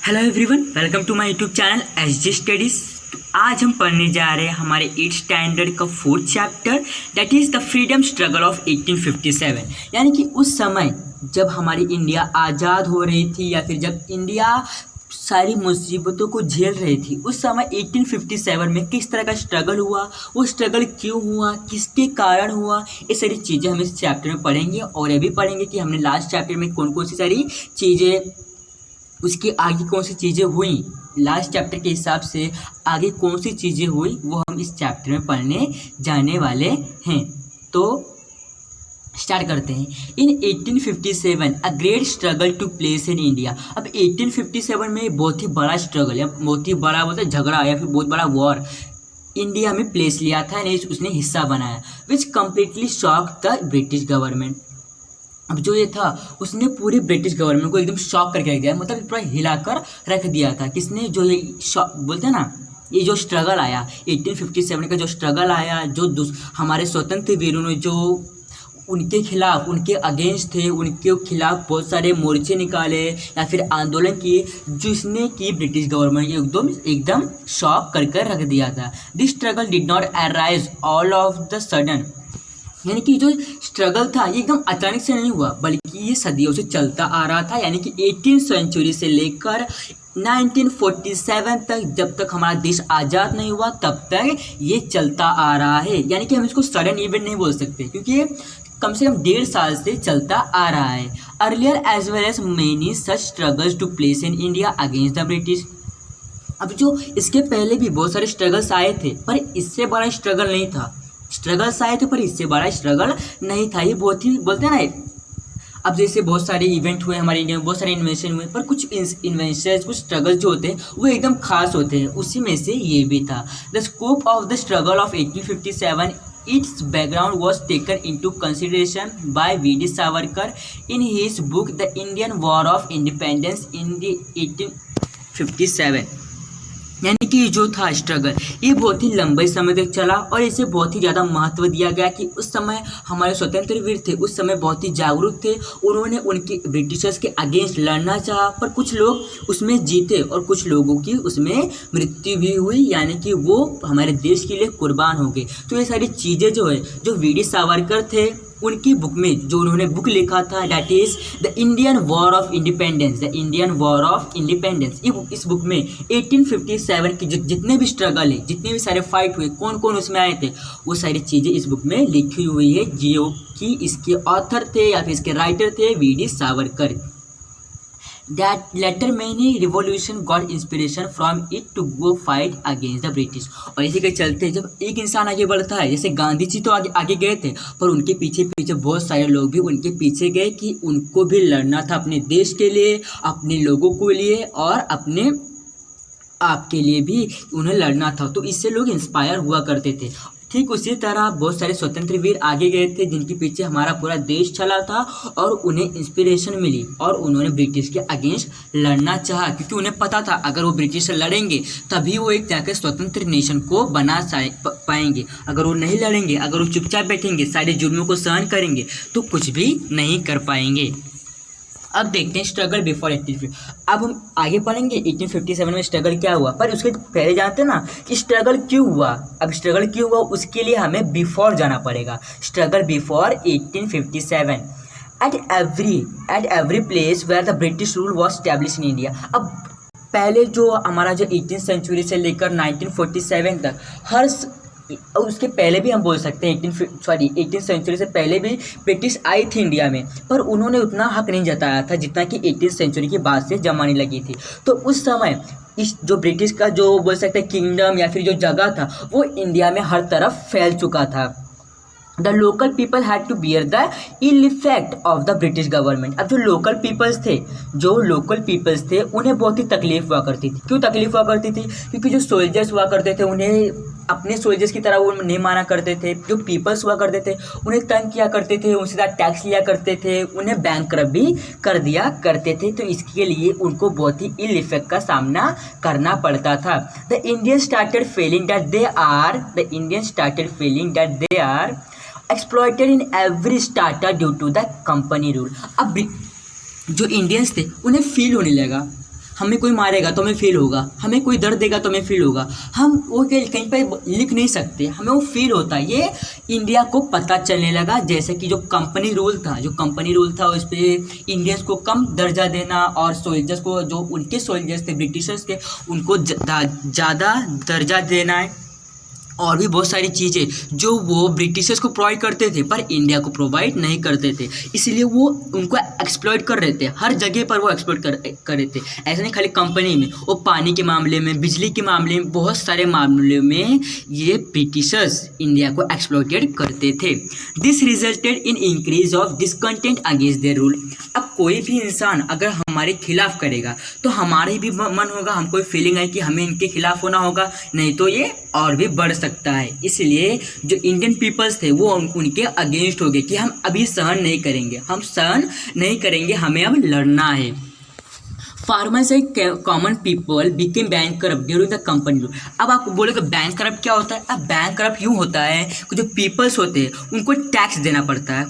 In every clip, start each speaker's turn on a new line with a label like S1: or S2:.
S1: Hello everyone, welcome to my YouTube channel SJ studies. तो आज हम पढ़ने जा रहे हैं हमारे 8th स्टैंडर्ड का 4th chapter, that is the freedom struggle of 1857। यानी कि उस समय जब हमारी इंडिया आज़ाद हो रही थी या फिर जब इंडिया सारी मुसीबतों को झेल रही थी, उस समय 1857 में किस तरह का स्ट्रगल हुआ, वो स्ट्रगल क्यों हुआ, किसके कारण हुआ, ये सारी चीज़ें हम इस चैप्टर में पढ़ेंगे। और ये भी पढ़ेंगे कि हमने लास्ट चैप्टर में कौन कौन सी सारी चीज़ें, उसके आगे कौन सी चीज़ें हुई, लास्ट चैप्टर के हिसाब से आगे कौन सी चीज़ें हुई वो हम इस चैप्टर में पढ़ने जाने वाले हैं। तो स्टार्ट करते हैं। In 1857 a great struggle took place in India. अब 1857 में बहुत ही बड़ा स्ट्रगल या बहुत ही बड़ा बोलते झगड़ा या फिर बहुत बड़ा वॉर इंडिया में प्लेस लिया था, यानी उसने हिस्सा बनाया, विच completely shock the British government. अब जो ये था उसने पूरी ब्रिटिश गवर्नमेंट को एकदम शॉक करके रख दिया, मतलब पूरा हिलाकर रख दिया था। किसने? जो ये शॉक बोलते हैं ना, ये जो स्ट्रगल आया 1857 का जो स्ट्रगल आया, जो हमारे स्वतंत्र वीरों ने जो उनके खिलाफ, उनके अगेंस्ट थे, उनके खिलाफ बहुत सारे मोर्चे निकाले या फिर आंदोलन किए, जिसने कि ब्रिटिश गवर्नमेंट को एकदम शॉक कर रख दिया था। This struggle did not arise all of the sudden. यानी कि जो स्ट्रगल था ये एकदम अचानक से नहीं हुआ, बल्कि ये सदियों से चलता आ रहा था। यानी कि 18th सेंचुरी से लेकर 1947 तक, जब तक हमारा देश आज़ाद नहीं हुआ तब तक ये चलता आ रहा है। यानी कि हम इसको सडन इवेंट नहीं बोल सकते, क्योंकि ये कम से कम 1.5 साल से चलता आ रहा है। Earlier as well as many such struggles took place in India against the British. अब जो इसके पहले भी बहुत सारे स्ट्रगल्स आए थे, पर इससे बड़ा स्ट्रगल नहीं था। स्ट्रगल्स आए थे पर इससे बड़ा स्ट्रगल नहीं था। ये बहुत ही बोलते हैं ना, अब जैसे बहुत सारे इवेंट हुए हमारे इंडिया में, बहुत सारे इन्वेंशन हुए, पर कुछ इन्वेंशन, कुछ स्ट्रगल जो होते हैं वो एकदम खास होते हैं, उसी में से ये भी था। The scope of the struggle of 1857, its background was taken into consideration by V D. Savarkar in his book the Indian war of independence in the 1857। यानी कि जो था स्ट्रगल ये बहुत ही लंबे समय तक चला और इसे बहुत ही ज़्यादा महत्व दिया गया कि उस समय हमारे स्वतंत्र वीर थे, उस समय बहुत ही जागरूक थे, उन्होंने उनके ब्रिटिशर्स के अगेंस्ट लड़ना चाहा, पर कुछ लोग उसमें जीते और कुछ लोगों की उसमें मृत्यु भी हुई, यानी कि वो हमारे देश के लिए कुर्बान हो गए। तो ये सारी चीज़ें जो है, जो वी.डी. सावरकर थे उनकी बुक में जो उन्होंने बुक लिखा था, that is the Indian war of independence, the Indian war of independence. इस बुक में 1857 की जितने भी स्ट्रगल है, जितने भी सारे फाइट हुए, कौन कौन उसमें आए थे, वो सारी चीज़ें इस बुक में लिखी हुई है, जो कि इसके ऑथर थे या फिर इसके राइटर थे VD. Savarkar. That later many revolution got inspiration from it to go fight against the British। और इसी के चलते जब एक इंसान आगे बढ़ता है, जैसे गांधी जी तो आगे गए थे, पर उनके पीछे पीछे बहुत सारे लोग भी उनके पीछे गए कि उनको भी लड़ना था अपने देश के लिए, अपने लोगों के लिए और अपने आपके लिए भी उन्हें लड़ना था। तो इससे लोग इंस्पायर हुआ करते थे। ठीक उसी तरह बहुत सारे स्वतंत्र वीर आगे गए थे, जिनके पीछे हमारा पूरा देश चला था और उन्हें इंस्पिरेशन मिली और उन्होंने ब्रिटिश के अगेंस्ट लड़ना चाहा, क्योंकि उन्हें पता था अगर वो ब्रिटिश से लड़ेंगे तभी वो एक जाकर स्वतंत्र नेशन को बना पाएंगे। अगर वो नहीं लड़ेंगे, अगर वो चुपचाप बैठेंगे, सारे जुर्मों को सहन करेंगे, तो कुछ भी नहीं कर पाएंगे। अब देखते हैं स्ट्रगल बिफोर 1850। अब हम आगे पढ़ेंगे 1857 में स्ट्रगल क्या हुआ, पर उसके पहले जानते हैं ना कि स्ट्रगल क्यों हुआ। अब स्ट्रगल क्यों हुआ उसके लिए हमें बिफोर जाना पड़ेगा। Struggle before 1857 at every place where the British rule was establish in India. अब पहले जो हमारा जो 18th सेंचुरी से लेकर 1947 तक, हर उसके पहले भी हम बोल सकते हैं 18th सेंचुरी से पहले भी ब्रिटिश आई थी इंडिया में, पर उन्होंने उतना हक नहीं जताया था जितना कि 18th सेंचुरी के बाद से जमाने लगी थी। तो उस समय इस जो ब्रिटिश का जो बोल सकते हैं किंगडम या फिर जो जगह था, वो इंडिया में हर तरफ फैल चुका था। The local people had to bear the ill effect of the British government. अब जो लोकल पीपल्स थे उन्हें बहुत ही तकलीफ हुआ करती थी। क्यों तकलीफ हुआ करती थी? क्योंकि जो सोल्जर्स हुआ करते थे उन्हें अपने सोल्जर्स की तरह वो नहीं माना करते थे। जो पीपल्स हुआ करते थे उन्हें तंग किया करते थे, उनसे ज़्यादा टैक्स लिया करते थे, उन्हें बैंकरप्ट भी कर दिया करते थे। तो इसके लिए उनको बहुत ही इल इफेक्ट का सामना करना पड़ता था। The Indian started feeling that they are exploited in every starter due to the company rule. अब जो इंडियंस थे उन्हें फील होने लगा हमें कोई मारेगा तो हमें फील होगा, हमें कोई दर्द देगा तो हमें फील होगा, हम वो कहीं पर लिख नहीं सकते, हमें वो फील होता है। ये इंडिया को पता चलने लगा, जैसे कि जो कंपनी रूल था उस पर इंडियंस को कम दर्जा देना और सोल्जर्स को, जो उनके सोल्जर्स थे ब्रिटिशर्स के, उनको ज़्यादा दर्जा देना है, और भी बहुत सारी चीज़ें जो वो ब्रिटिशर्स को प्रोवाइड करते थे पर इंडिया को प्रोवाइड नहीं करते थे, इसलिए वो उनको एक्सप्लॉइट कर रहे थे, हर जगह पर वो एक्सप्लॉइट कर रहे थे। ऐसा नहीं खाली कंपनी में, वो पानी के मामले में, बिजली के मामले में, बहुत सारे मामलों में ये ब्रिटिशर्स इंडिया को एक्सप्लॉइटेड करते थे। This resulted in increase of discontent against their rule. अब कोई भी इंसान अगर हमारे खिलाफ करेगा तो हमारे भी मन होगा, हमको फीलिंग है कि हमें इनके खिलाफ होना होगा, नहीं तो ये और भी बढ़ सकता है। इसलिए जो इंडियन पीपल्स थे वो उनके अगेंस्ट हो गए कि हम अभी सहन नहीं करेंगे, हमें अब लड़ना है। Farmers and common people became bank corrupt during the company rule. अब आप बोलोगे बैंक करप्ट क्या होता है? अब बैंक करप्ट यूँ होता है कि जो पीपल्स होते हैं उनको टैक्स देना पड़ता है,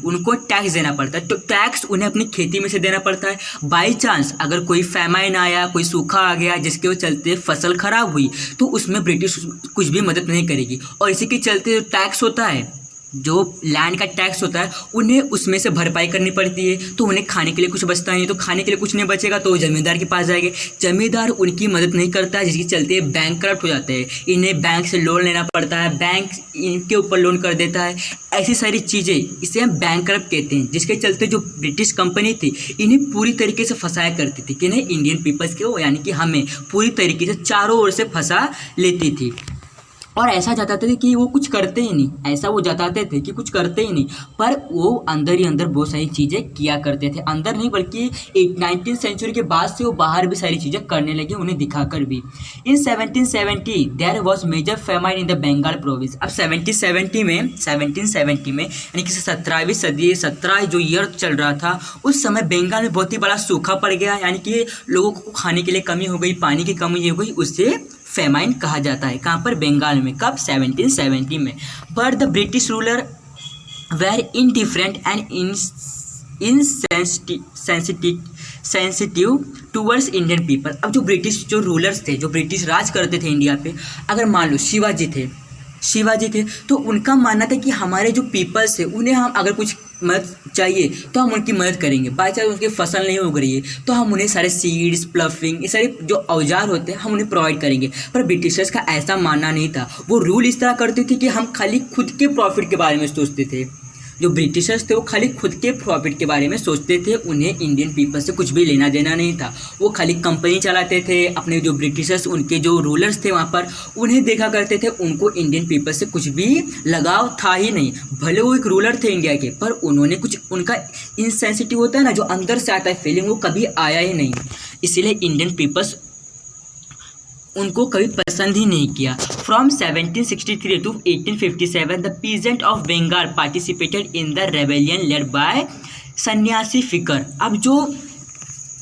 S1: तो टैक्स उन्हें अपनी खेती में से देना पड़ता है। बाई चांस अगर कोई फैमाइन आया, कोई सूखा आ गया जिसके चलते फसल खराब हुई, तो उसमें ब्रिटिश कुछ भी मदद नहीं करेगी, और इसी के चलते जो टैक्स होता है, जो लैंड का टैक्स होता है, उन्हें उसमें से भरपाई करनी पड़ती है, तो उन्हें खाने के लिए कुछ बचता नहीं, तो खाने के लिए कुछ नहीं बचेगा तो ज़मींदार के पास जाएंगे, ज़मींदार उनकी मदद नहीं करता है, जिसके चलते बैंक करप्ट हो जाते हैं। इन्हें बैंक से लोन लेना पड़ता है, बैंक इनके ऊपर लोन कर देता है, ऐसी सारी चीज़ें, इसे हम बैंक करप्ट कहते हैं। जिसके चलते जो ब्रिटिश कंपनी थी इन्हें पूरी तरीके से फंसाया करती थी, कि इन्हें इंडियन पीपल्स को यानी कि हमें पूरी तरीके से चारों ओर से फंसा लेती थी। और ऐसा जताते थे कि वो कुछ करते ही नहीं, पर वो अंदर ही अंदर बहुत सारी चीज़ें किया करते थे। अंदर नहीं बल्कि 19वीं सेंचुरी के बाद से वो बाहर भी सारी चीज़ें करने लगे, उन्हें दिखाकर भी। In 1770 there was major famine in the Bengal province. अब 1770 में यानी कि 17वीं सदी, 17 जो ईयर चल रहा था, उस समय बंगाल में बहुत ही बड़ा सूखा पड़ गया, यानी कि लोगों को खाने के लिए कमी हो गई, पानी की कमी हो गई, उससे फेमाइन कहा जाता है। कहाँ पर? बंगाल में। कब? 1770 में। But the British ruler were indifferent and sensitive towards Indian people. अब जो ब्रिटिश जो रूलर्स थे, जो ब्रिटिश राज करते थे इंडिया पे, अगर मान लो शिवाजी थे तो उनका मानना था कि हमारे जो पीपल्स थे उन्हें हम अगर कुछ मदद चाहिए तो हम उनकी मदद करेंगे। बाई चांस उनकी फसल नहीं उग रही है तो हम उन्हें सारे सीड्स, प्लफिंग, ये सारे जो औजार होते हैं हम उन्हें प्रोवाइड करेंगे। पर ब्रिटिशर्स का ऐसा मानना नहीं था। वो रूल इस तरह करते थे कि हम खाली खुद के प्रॉफिट के बारे में सोचते थे। जो ब्रिटिशर्स थे वो खाली खुद के प्रॉफिट के बारे में सोचते थे, उन्हें इंडियन पीपल से कुछ भी लेना देना नहीं था। वो खाली कंपनी चलाते थे। अपने जो ब्रिटिशर्स, उनके जो रूलर्स थे वहाँ पर, उन्हें देखा करते थे, उनको इंडियन पीपल से कुछ भी लगाव था ही नहीं। भले वो एक रूलर थे इंडिया के, पर उन्होंने कुछ, उनका इनसेंसिटिव होता है ना, जो अंदर से आता है फीलिंग, वो कभी आया ही नहीं। इसीलिए इंडियन पीपल्स उनको कभी पसंद ही नहीं किया। From 1763 to 1857 the peasant of Bengal participated in the rebellion led by Sanyasi Fakir. अब जो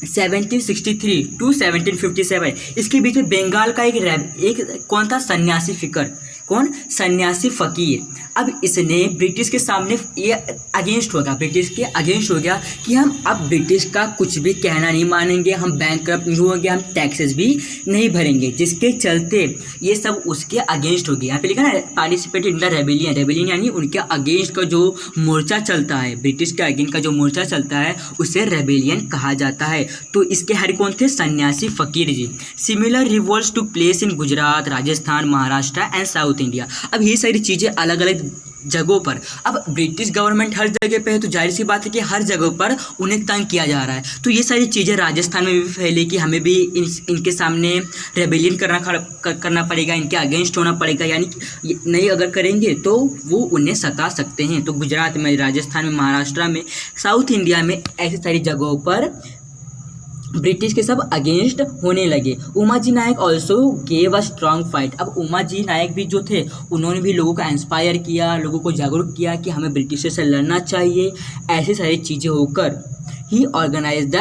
S1: 1763 to 1757 इसके बीच में बंगाल का एक कौन था? सन्यासी फिकर। कौन? सन्यासी फ़कीर। अब इसने ब्रिटिश के सामने ये अगेंस्ट हो गया कि हम अब ब्रिटिश का कुछ भी कहना नहीं मानेंगे, हम बैंकरप्ट नहीं होंगे, हम टैक्सेस भी नहीं भरेंगे। जिसके चलते ये सब उसके अगेंस्ट हो गया। यहाँ पे लिखा ना, पार्टिसिपेट इन द रेबेलियन यानी उनके अगेंस्ट का जो मोर्चा चलता है, ब्रिटिश के अगेंस्ट का जो मोर्चा चलता है, उसे रेबेलियन कहा जाता है। तो इसके हेड कौन थे? सन्यासी फ़कीर जी। Similar revolts took place in Gujarat, Rajasthan, Maharashtra and south India. अब ये सारी चीज़ें अलग अलग जगहों पर, अब ब्रिटिश गवर्नमेंट हर जगह पे है तो जाहिर सी बात है कि हर जगह पर उन्हें तंग किया जा रहा है। तो ये सारी चीज़ें राजस्थान में भी फैली कि हमें भी इनके सामने रेबेलियन करना पड़ेगा, इनके अगेंस्ट होना पड़ेगा, यानी नहीं अगर करेंगे तो वो उन्हें सता सकते हैं। तो गुजरात में, राजस्थान में, महाराष्ट्र में, साउथ इंडिया में, ऐसी सारी जगहों पर ब्रिटिश के सब अगेंस्ट होने लगे। Umaji Naik also gave a strong fight. अब उमाजी नायक भी जो थे उन्होंने भी लोगों को इंस्पायर किया, लोगों को जागरूक किया कि हमें ब्रिटिश से लड़ना चाहिए। ऐसी सारी चीज़ें होकर ही organise the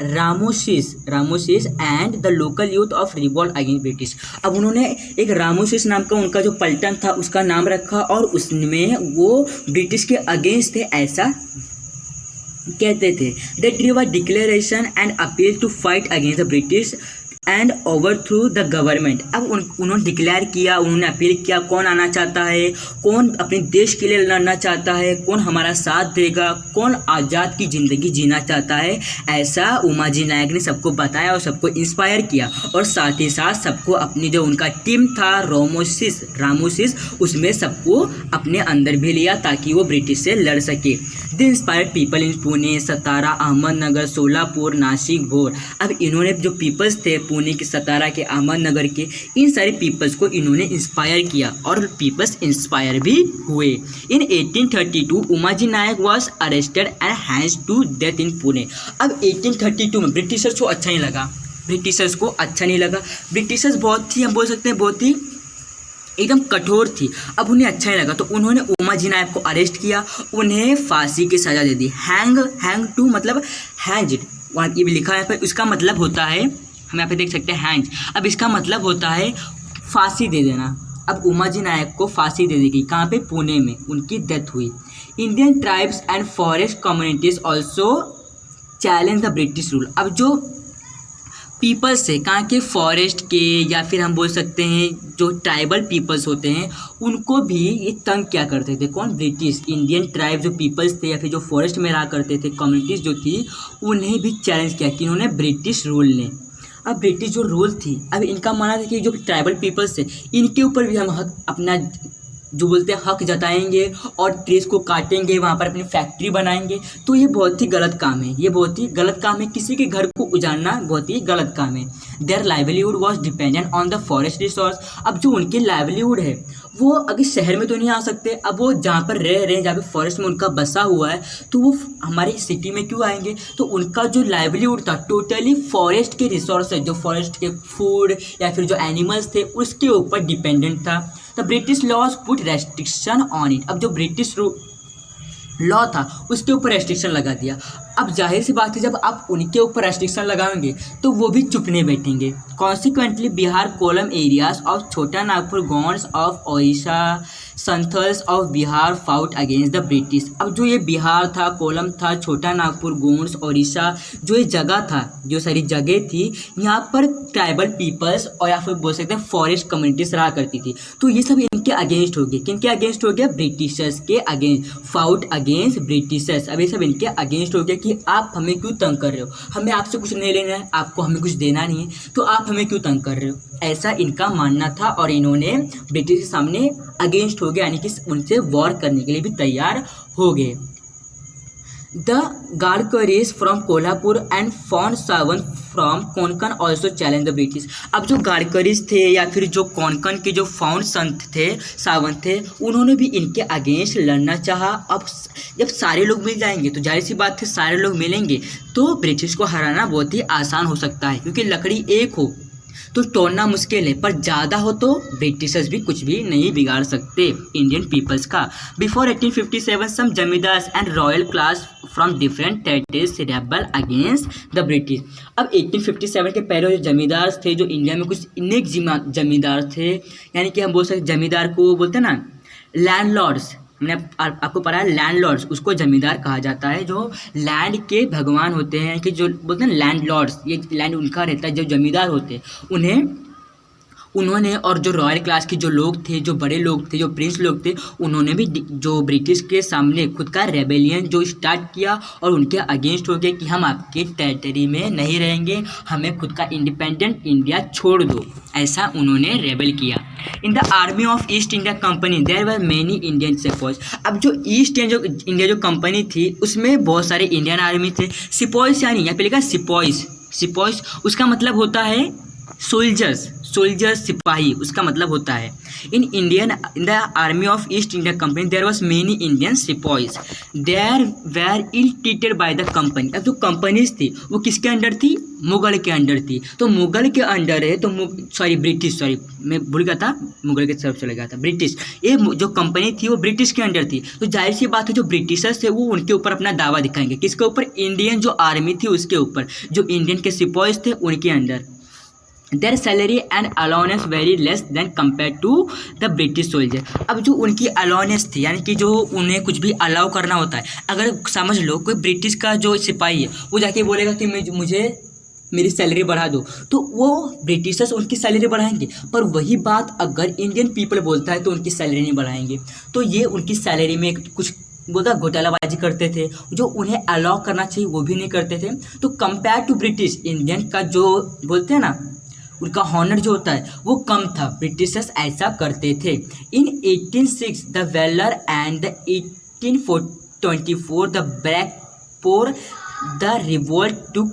S1: Ramoshis and the local youth of revolt against British. अब उन्होंने एक रामोसिस नाम का उनका जो पलटन था उसका नाम रखा और उसमें वो ब्रिटिश के अगेंस्ट थे, ऐसा कहते थे they drew a declaration and appeal to fight against the British and overthrow the government. अब उन्होंने डिक्लेयर किया, उन्होंने अपील किया कौन आना चाहता है, कौन अपने देश के लिए लड़ना चाहता है, कौन हमारा साथ देगा, कौन आज़ाद की ज़िंदगी जीना चाहता है। ऐसा उमाजी नायक ने सबको बताया और सबको इंस्पायर किया, और साथ ही साथ सबको अपनी जो उनका टीम था रामोसिस उसमें सबको अपने अंदर भी लिया ताकि वो ब्रिटिश से लड़ सके। दे इंस्पायर्ड पीपल इन पुणे, सतारा, अहमदनगर, सोलापुर, नासिक, भोर। अब इन्होंने जो पीपल्स थे पुणे के, सतारा के, अहमदनगर के, इन सारे पीपल्स को इन्होंने इंस्पायर किया और पीपल्स इंस्पायर भी हुए। In 1832 Umaji Naik was arrested and hands to death in Pune. अब 1832 में ब्रिटिशर्स को अच्छा नहीं लगा, ब्रिटिशर्स बहुत ही, हम बोल सकते हैं बहुत ही एकदम कठोर थी। अब उन्हें अच्छा नहीं लगा तो उन्होंने उमाजी नायक को अरेस्ट किया, उन्हें फांसी की सज़ा दे दी। हैंग टू मतलब हैंज्ड, वहाँ ये भी लिखा है पर उसका मतलब होता है, हम यहाँ पे देख सकते हैं हैंज। अब इसका मतलब होता है फांसी दे देना। अब उमाजी नायक को फांसी दे दी गई, कहाँ पे? पुणे में उनकी डेथ हुई। Indian tribes and forest communities also challenge the British rule. अब जो पीपल्स है कहाँ के, फॉरेस्ट के, या फिर हम बोल सकते हैं जो ट्राइबल पीपल्स होते हैं उनको भी ये तंग क्या करते थे, कौन? ब्रिटिश। इंडियन ट्राइब जो पीपल्स थे या फिर जो फॉरेस्ट में रहा करते थे कम्युनिटीज़ जो थी उन्हें भी चैलेंज किया कि इन्होंने ब्रिटिश रूल ने। अब ब्रिटिश जो रूल थी, अब इनका मानना था कि जो ट्राइबल पीपल्स थे इनके ऊपर भी हम हक अपना जो बोलते हैं हक जताएंगे और ट्रीज को काटेंगे, वहाँ पर अपनी फैक्ट्री बनाएंगे। तो ये बहुत ही गलत काम है, किसी के घर को उजाड़ना बहुत ही गलत काम है। Their livelihood was dependent on the forest resource. अब जो उनके लाइवलीहुड है वो अगर शहर में तो नहीं आ सकते, अब वो जहाँ पर रह रहे हैं, जहाँ पर फॉरेस्ट में उनका बसा हुआ है, तो वो हमारे सिटी में क्यों आएंगे? तो उनका जो लाइवलीहुड था टोटली फॉरेस्ट के रिसोर्स है, जो फॉरेस्ट के फूड या फिर जो एनिमल्स थे उसके ऊपर डिपेंडेंट था। The British laws put restriction on it. अब जो ब्रिटिश लॉ था उसके ऊपर रेस्ट्रिक्शन लगा दिया। अब जाहिर सी बात है जब आप उनके ऊपर रेस्ट्रिक्शन लगाएंगे तो वो भी चुप नहीं बैठेंगे। Consequently Bihar Kolam areas of Chota Nagpur, Gonds of Odisha, Santhals of Bihar fought against the British. अब जो ये बिहार था, कोलम था, छोटा नागपुर, गोंड्स, ओडिशा, जो ये जगह था, जो सारी जगह थी, यहाँ पर ट्राइबल पीपल्स और या फिर बोल सकते हैं फॉरेस्ट कम्युनिटीज रहा करती थी। तो ये सब इनके अगेंस्ट हो गए। किनके अगेंस्ट हो गया? ब्रिटिशर्स के अगेंस्ट, फाउट अगेंस्ट ब्रिटिशर्स। अब ये सब इनके अगेंस्ट हो गया कि आप हमें क्यों तंग कर रहे हो, हमें आपसे कुछ नहीं लेना है, आपको हमें कुछ देना नहीं है, तो आप हमें क्यों तंग कर रहे हो, ऐसा इनका मानना था। और इन्होंने ब्रिटिश के सामने अगेंस्ट हो गया, यानी कि उनसे वॉर करने के लिए भी तैयार हो गए। The Gadkaris from Kolhapur and Phond Sawant from Konkan also challenge the British. अब जो गाड़करीज थे या फिर जो कोंकण के जो फाउंड संत थे, सावंत थे, उन्होंने भी इनके अगेंस्ट लड़ना चाहा। अब जब सारे लोग मिल जाएंगे तो जाहिर सी बात है सारे लोग मिलेंगे तो ब्रिटिश को हराना बहुत ही आसान हो सकता है, क्योंकि लकड़ी एक हो तो तोड़ना मुश्किल है, पर ज़्यादा हो तो ब्रिटिशर्स भी कुछ भी नहीं बिगाड़ सकते इंडियन पीपल्स का। Before 1857 some zamindars and royal class from different territories rebel against the British. अब 1857 के पहले जो जमींदार थे, जो इंडिया में कुछ अनेक जमींदार थे, यानी कि हम बोल सकते जमींदार को बोलते हैं ना लैंडलॉर्ड्स, हमने आपको पढ़ा है लैंडलॉर्ड्स, उसको जमींदार कहा जाता है, जो लैंड के भगवान होते हैं, कि जो बोलते हैं लैंडलॉर्ड्स, ये लैंड उनका रहता है। जो जमींदार होते हैं उन्होंने और जो रॉयल क्लास के जो लोग थे, जो बड़े लोग थे, जो प्रिंस लोग थे, उन्होंने भी जो ब्रिटिश के सामने खुद का रेबेलियन जो स्टार्ट किया और उनके अगेंस्ट हो गए कि हम आपके टेरिटरी में नहीं रहेंगे, हमें खुद का इंडिपेंडेंट इंडिया छोड़ दो, ऐसा उन्होंने रेबल किया। In the army of East India Company there were many Indian sepoys. अब जो ईस्ट इंडिया जो कंपनी थी उसमें बहुत सारे इंडियन आर्मी थे। सिपॉइज यानी यहाँ पे लिखा सिपॉइज, उसका मतलब होता है सोल्जर्स सिपाही, उसका मतलब होता है। In the army of East India Company there was many Indian sepoys, there were ill treated by the company. अब जो कंपनीज थी वो किसके अंडर थी? मुगल के अंडर थी। तो मुगल के अंडर है तो ब्रिटिश, मैं भूल गया था, मुगल के तरफ चला गया था, ब्रिटिश। ये जो कंपनी थी वो ब्रिटिश के अंडर थी। तो जाहिर सी बात है जो ब्रिटिशर्स थे वो उनके ऊपर अपना दावा दिखाएंगे, किसके ऊपर? इंडियन जो आर्मी थी उसके ऊपर, जो इंडियन के सिपॉइज थे उनके under. Their salary and allowance very less than compare to the British soldier. अब जो उनकी अलाउंस थी, यानी कि जो उन्हें कुछ भी अलाउ करना होता है, अगर समझ लो कोई ब्रिटिश का जो सिपाही है वो जाके बोलेगा कि मुझे मेरी सैलरी बढ़ा दो, तो वो ब्रिटिशर्स उनकी सैलरी बढ़ाएंगे। पर वही बात अगर इंडियन पीपल बोलता है तो उनकी सैलरी नहीं बढ़ाएंगे। तो ये उनकी सैलरी में कुछ बोलता घोटालाबाजी करते थे, जो उन्हें अलाउ करना चाहिए वो भी नहीं करते थे। तो कंपेयर टू ब्रिटिश, इंडियन का जो बोलते हैं ना, उनका हॉनर जो होता है वो कम था। ब्रिटिशर्स ऐसा करते थे। In 1806 the Vellore and the 1824 the Barrackpore the revolt took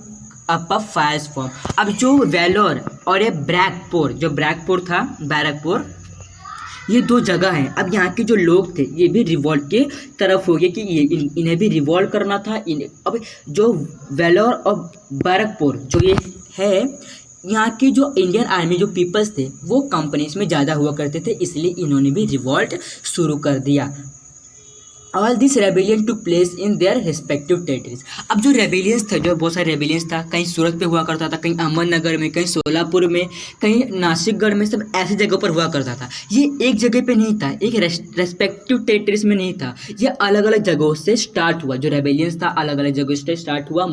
S1: up a fierce form. अब जो वेलोर और ये ब्रैकपोर, जो ब्रैकपोर था, बैरकपुर, ये दो जगह हैं। अब यहाँ के जो लोग थे ये भी रिवॉल्ट के तरफ हो गए कि इन्हें भी रिवॉल्ट करना था। अब जो वेलोर और बैरकपुर जो ये है, यहाँ के जो इंडियन आर्मी जो पीपल्स थे वो कंपनीज में ज़्यादा हुआ करते थे, इसलिए इन्होंने भी रिवॉल्ट शुरू कर दिया। All this rebellion took place in their respective territories. अब जो रेबेलियंस थे, जो बहुत सारे रेबेलियंस था, कहीं सूरत पे हुआ करता था, कहीं अहमदनगर में, कहीं सोलापुर में, कहीं नासिकगढ़ में, सब ऐसी जगह पर हुआ करता था। ये एक जगह पे नहीं था, एक रेस्पेक्टिव टेरिटरीज में नहीं था, ये अलग अलग जगहों से स्टार्ट हुआ। जो रेबेलियंस था अलग अलग जगहों से स्टार्ट हुआ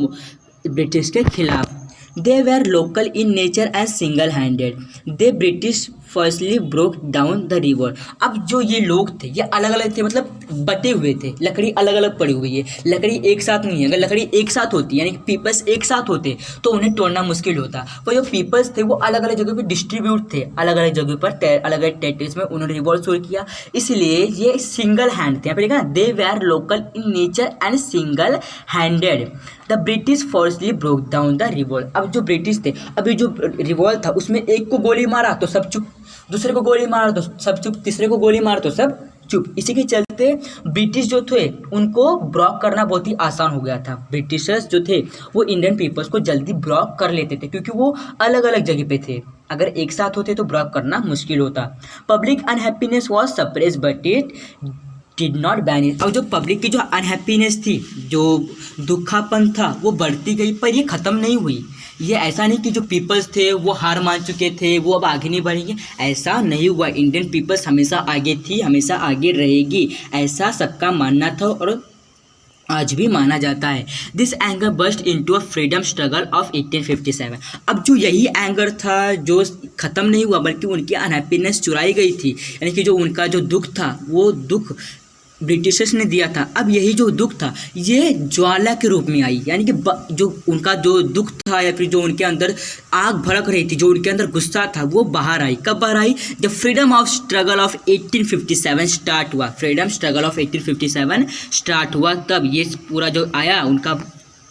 S1: ब्रिटिश के खिलाफ। They were local in nature and single-handed. The British firstly broke down the river. अब जो ये लोग थे ये अलग अलग थे, मतलब बटे हुए थे। लकड़ी अलग अलग पड़ी हुई है, लकड़ी एक साथ नहीं है। अगर लकड़ी एक साथ होती यानी कि पीपल्स एक साथ होते तो उन्हें तोड़ना मुश्किल होता। पर जो पीपल्स थे वो अलग अलग जगह पे डिस्ट्रीब्यूट थे, अलग अलग जगह पर अलग अलग टेरिटरीज में उन्होंने रिवॉल्ट शुरू किया, इसलिए ये सिंगल हैंड थे। यहाँ पे लिखा ना, they were local in nature and single handed. The British forcibly broke down the revolt. अब जो ब्रिटिश थे, अभी जो रिवॉल्ट था उसमें एक को गोली मारा तो सब चुप, दूसरे को गोली मारा तो सब चुप, तीसरे को गोली मारा तो सब चुप। इसी के चलते ब्रिटिश जो थे उनको ब्रॉक करना बहुत ही आसान हो गया था। ब्रिटिशर्स जो थे वो इंडियन पीपल्स को जल्दी ब्रॉक कर लेते थे, क्योंकि वो अलग अलग जगह पे थे। अगर एक साथ होते तो ब्रॉक करना मुश्किल होता। Public unhappiness was suppressed but it did not ban it. और जो पब्लिक की जो अनहैप्पीनेस थी, जो दुखापन था, वो बढ़ती गई, पर ये ख़त्म नहीं हुई। ये ऐसा नहीं कि जो पीपल्स थे वो हार मान चुके थे, वो अब आगे नहीं बढ़ेंगे, ऐसा नहीं हुआ। इंडियन पीपल्स हमेशा आगे थी, हमेशा आगे रहेगी, ऐसा सबका मानना था और आज भी माना जाता है। This anger burst into a freedom struggle of 1857। अब जो यही एंगर था जो ख़त्म नहीं हुआ, बल्कि उनकी अनहैप्पीनेस चुराई गई थी, यानी कि जो उनका जो दुख था वो दुख ब्रिटिशर्स ने दिया था। अब यही जो दुख था ये ज्वाला के रूप में आई, यानी कि जो उनका जो दुख था या फिर जो उनके अंदर आग भड़क रही थी, जो उनके अंदर गुस्सा था, वो बाहर आई। कब बाहर आई? जब freedom of struggle of 1857 start हुआ। फ्रीडम स्ट्रगल ऑफ 1857 स्टार्ट हुआ, तब ये पूरा जो आया उनका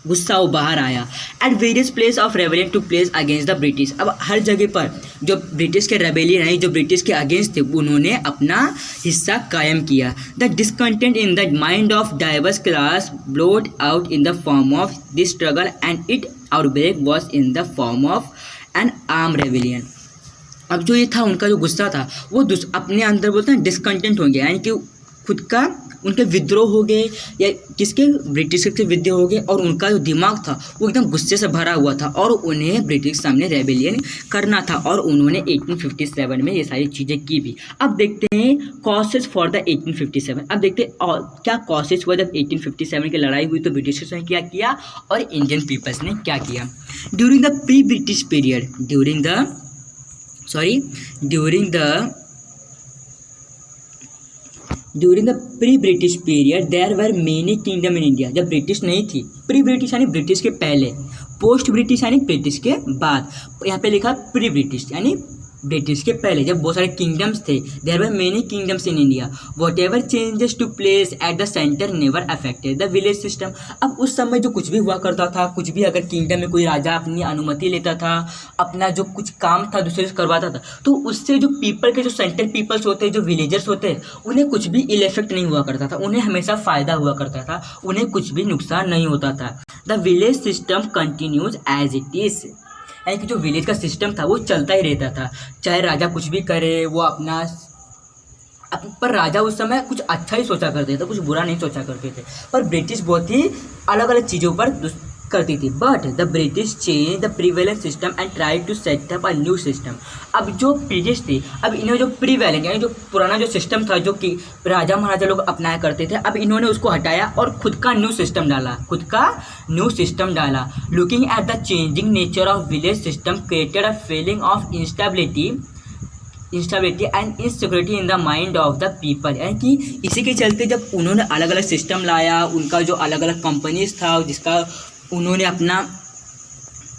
S1: गुस्सा वो बाहर आया। At various place of rebellion took place against the British. अब हर जगह पर जो ब्रिटिश के रेबेलियन है, जो ब्रिटिश के अगेंस्ट थे, उन्होंने अपना हिस्सा कायम किया। The discontent in the mind of diverse class blowed out in the form of this struggle and it outbreak was in the form of an arm rebellion. अब जो ये था उनका जो गुस्सा था वो अपने अंदर बोलते हैं डिसकंटेंट हो गया, यानी कि खुद का उनके विद्रोह हो गए या किसके, ब्रिटिश के विद्रोह हो गए, और उनका जो दिमाग था वो एकदम गुस्से से भरा हुआ था और उन्हें ब्रिटिश के सामने रेबेलियन करना था, और उन्होंने 1857 में ये सारी चीज़ें की भी। अब देखते हैं कॉसेज फॉर द 1857। अब देखते हैं और क्या कॉसेज हुआ जब 1857 की लड़ाई हुई, तो ब्रिटिशर्स ने क्या किया और इंडियन पीपल्स ने क्या किया। During the pre British period, during the pre British period there were many kingdom in India. जब ब्रिटिश नहीं थी, प्री ब्रिटिश यानी ब्रिटिश के पहले, पोस्ट ब्रिटिश यानी ब्रिटिश के बाद, यहाँ पे लिखा प्री ब्रिटिश यानी ब्रिटिश के पहले, जब बहुत सारे किंगडम्स थे। There were many kingdoms in India, whatever changes took place at the centre never affected the village system. अब उस समय जो कुछ भी हुआ करता था, कुछ भी अगर किंगडम में कोई राजा अपनी अनुमति लेता था, अपना जो कुछ काम था दूसरे से करवाता था, तो उससे जो पीपल के जो सेंटर पीपल्स होते, जो विलेजर्स होते, उन्हें कुछ भी इल इफेक्ट नहीं हुआ करता था, उन्हें हमेशा फ़ायदा हुआ करता था, उन्हें कुछ भी नुकसान नहीं होता था। The village system continues as it is, यानी कि जो विलेज का सिस्टम था वो चलता ही रहता था, चाहे राजा कुछ भी करे, वो अपना पर राजा उस समय कुछ अच्छा ही सोचा करते थे, कुछ बुरा नहीं सोचा करते थे। पर ब्रिटिश बहुत ही अलग अलग चीज़ों पर करती थी, but the British change the prevalent system and try to set up a new system. अब जो ब्रिटिश थी, अब इन्होंने जो प्रीवेलेंट यानी जो पुराना जो सिस्टम था जो कि राजा महाराजा लोग अपनाया करते थे, अब इन्होंने उसको हटाया और खुद का न्यू सिस्टम डाला। Looking at the changing nature of village system created a feeling of instability and insecurity in the mind of the people. यानी कि इसी के चलते जब उन्होंने अलग अलग सिस्टम लाया, उनका जो अलग अलग कंपनीज था जिसका उन्होंने अपना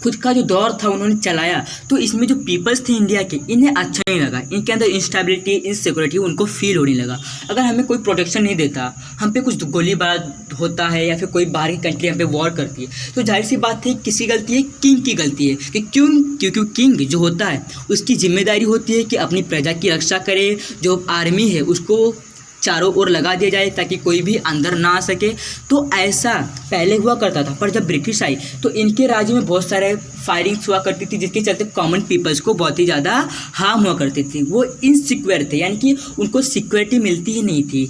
S1: खुद का जो दौर था उन्होंने चलाया, तो इसमें जो पीपल्स थे इंडिया के, इन्हें अच्छा नहीं लगा। इनके अंदर इंस्टेबिलिटी इनसिक्योरिटी उनको फील होने लगा। अगर हमें कोई प्रोटेक्शन नहीं देता, हम पे कुछ गोलीबार होता है या फिर कोई बाहर की कंट्री हम पे वॉर करती है, तो जाहिर सी बात है किसी गलती है, किंग की गलती है कि क्योंकि किंग जो होता है उसकी जिम्मेदारी होती है कि अपनी प्रजा की रक्षा करे। जो आर्मी है उसको चारों ओर लगा दिया जाए ताकि कोई भी अंदर ना आ सके। तो ऐसा पहले हुआ करता था, पर जब ब्रिटिश आई तो इनके राज्य में बहुत सारे फायरिंग्स हुआ करती थी, जिसके चलते कॉमन पीपल्स को बहुत ही ज़्यादा हार्म हुआ करती थी। वो इनसिक्योर थे, यानी कि उनको सिक्योरिटी मिलती ही नहीं थी।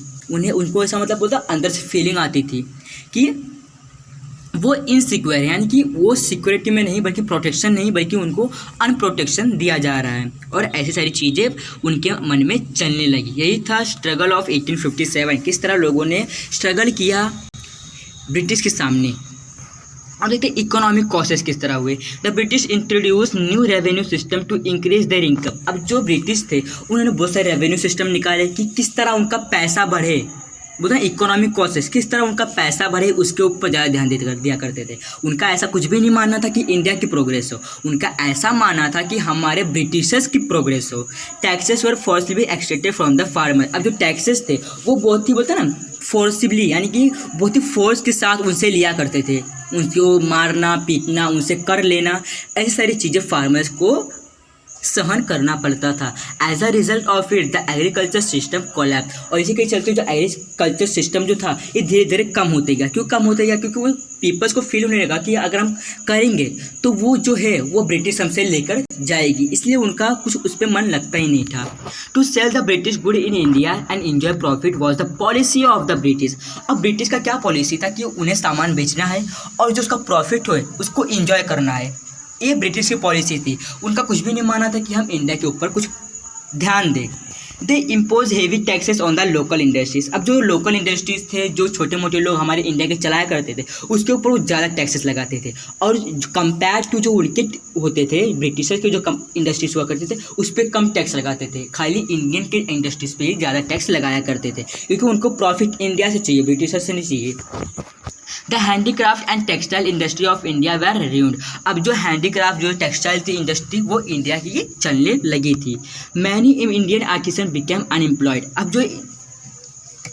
S1: उनको ऐसा मतलब बोलता अंदर से फीलिंग आती थी कि वो इनसिक्योर है, यानी कि वो सिक्योरिटी में नहीं बल्कि प्रोटेक्शन नहीं बल्कि उनको अनप्रोटेक्शन दिया जा रहा है। और ऐसी सारी चीज़ें उनके मन में चलने लगी। यही था स्ट्रगल ऑफ 1857। किस तरह लोगों ने स्ट्रगल किया ब्रिटिश के सामने। अब देखते हैं इकोनॉमिक कॉसेस किस तरह हुए। The British introduce new revenue system to increase their income. अब जो ब्रिटिश थे उन्होंने बहुत सारे रेवेन्यू सिस्टम निकाले कि किस तरह उनका पैसा बढ़े। बोलते हैं इकोनॉमिक कॉसेस, किस तरह उनका पैसा बढ़े उसके ऊपर ज़्यादा ध्यान दिया करते थे। उनका ऐसा कुछ भी नहीं मानना था कि इंडिया की प्रोग्रेस हो, उनका ऐसा मानना था कि हमारे ब्रिटिशर्स की प्रोग्रेस हो। Taxes were forcibly extracted from the farmer. अब जो टैक्सेस थे वो बहुत ही बोलते हैं ना फोर्सिबली, यानी कि बहुत ही फोर्स के साथ उनसे लिया करते थे। उनको मारना पीटना, उनसे कर लेना, ऐसी सारी चीज़ें फार्मर्स को सहन करना पड़ता था। As a result of it the agriculture system collapse. और इसी के चलते जो एग्रीकल्चर सिस्टम जो था ये धीरे धीरे कम होते गया। क्यों कम होते गया? क्योंकि वो पीपल्स को फील होने लगा कि अगर हम करेंगे तो वो जो है वो ब्रिटिश हमसे लेकर जाएगी, इसलिए उनका कुछ उस पर मन लगता ही नहीं था। To sell the British good in India and enjoy profit was the policy of the British. अब ब्रिटिश का क्या पॉलिसी था कि उन्हें सामान बेचना है और जो उसका प्रॉफिट हो उसको इंजॉय करना है। ये ब्रिटिश की पॉलिसी थी। उनका कुछ भी नहीं माना था कि हम इंडिया के ऊपर कुछ ध्यान दें। दे impose heavy taxes on the local industries. अब जो लोकल इंडस्ट्रीज थे, जो छोटे मोटे लोग हमारे इंडिया के चलाया करते थे, उसके ऊपर वो ज़्यादा टैक्सेस लगाते थे। और कंपेयर टू जो उनके होते थे ब्रिटिशर्स के जो कम इंडस्ट्रीज हुआ करते थे उस पर कम टैक्स लगाते थे। खाली इंडियन के इंडस्ट्रीज पे ही ज़्यादा टैक्स लगाया करते थे क्योंकि उनको प्रॉफिट इंडिया से चाहिए, ब्रिटिशर्स से नहीं चाहिए। The handicraft and textile industry of India were ruined. अब जो हैंडीक्राफ्ट जो टेक्सटाइल थी इंडस्ट्री वो इंडिया की चलने लगी थी। Many Indian artisan became unemployed. अब जो